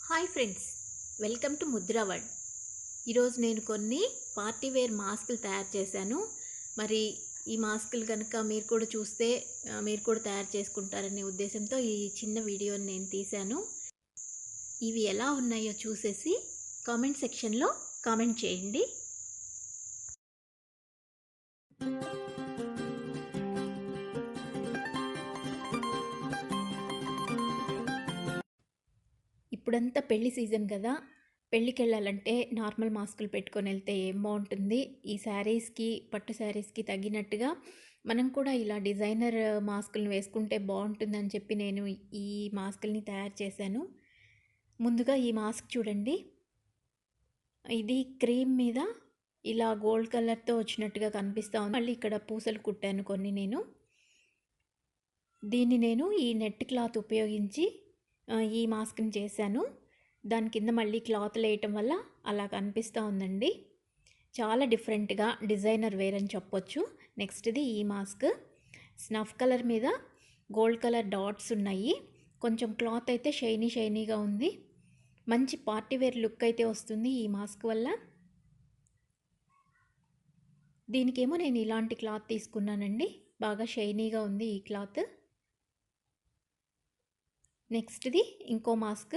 Hi friends, welcome to Mudra world. ఈరోజు నేను కొన్ని పార్టీ వేర్ మాస్కులు తయారు చేశాను. మరి ఈ మాస్కులు కనుక మీరు కూడా చూస్తే మీరు కూడా తయారు చేసుకుంటారనే ఉద్దేశంతో ఈ చిన్న వీడియోని నేను తీశాను. ఇవి ఎలా ఉన్నాయో చూసేసి కామెంట్ సెక్షన్లో కామెంట్ చేయండి. ఇప్పుడంతా పెళ్లి సీజన్ కదా, పెళ్ళికి వెళ్ళాలంటే నార్మల్ మాస్కులు పెట్టుకొని వెళ్తే ఏం బాగుంటుంది. ఈ శారీస్కి, పట్టు శారీస్కి తగినట్టుగా మనం కూడా ఇలా డిజైనర్ మాస్కులను వేసుకుంటే బాగుంటుందని చెప్పి నేను ఈ మాస్కుల్ని తయారు చేశాను. ముందుగా ఈ మాస్క్ చూడండి. ఇది క్రీమ్ మీద ఇలా గోల్డ్ కలర్తో వచ్చినట్టుగా కనిపిస్తూ ఉంది. మళ్ళీ ఇక్కడ పూసలు కుట్టాను కొన్ని. దీన్ని నేను ఈ నెట్ క్లాత్ ఉపయోగించి ఈ మాస్క్ని చేశాను. దాని కింద మళ్ళీ క్లాత్ వేయటం వల్ల అలా కనిపిస్తూ ఉందండి. చాలా డిఫరెంట్గా డిజైనర్ వేర్ అని చెప్పొచ్చు. నెక్స్ట్ది ఈ మాస్క్ స్నఫ్ కలర్ మీద గోల్డ్ కలర్ డాట్స్ ఉన్నాయి. కొంచెం క్లాత్ అయితే షైనీగా ఉంది. మంచి పార్టీ వేర్ లుక్ అయితే వస్తుంది ఈ మాస్క్ వల్ల. దీనికేమో నేను ఇలాంటి క్లాత్ తీసుకున్నానండి. బాగా షైనీగా ఉంది ఈ క్లాత్. నెక్స్ట్ది ఇంకో మాస్క్,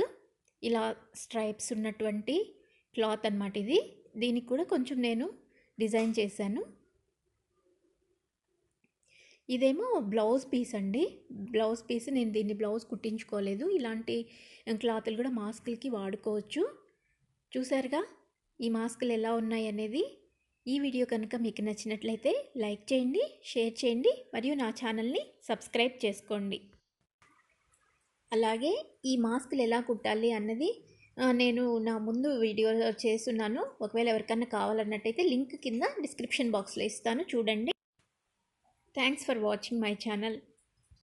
ఇలా స్ట్రైప్స్ ఉన్నటువంటి క్లాత్ అన్నమాట ఇది. దీనికి కూడా కొంచెం నేను డిజైన్ చేశాను. ఇదేమో బ్లౌజ్ పీస్ అండి. బ్లౌజ్ పీస్, నేను దీన్ని బ్లౌజ్ కుట్టించుకోలేదు. ఇలాంటి క్లాతులు కూడా మాస్కులకి వాడుకోవచ్చు. చూసారుగా ఈ మాస్కులు ఎలా ఉన్నాయి అనేది. ఈ వీడియో కనుక మీకు నచ్చినట్లయితే లైక్ చేయండి, షేర్ చేయండి, మరియు నా ఛానల్ని సబ్స్క్రైబ్ చేసుకోండి. అలాగే ఈ మాస్కులు ఎలా కుట్టాలి అన్నది నేను నా ముందు వీడియో చేస్తున్నాను. ఒకవేళ ఎవరికన్నా కావాలన్నట్టయితే లింక్ కింద డిస్క్రిప్షన్ బాక్స్లో ఇస్తాను, చూడండి. Thanks for watching my channel.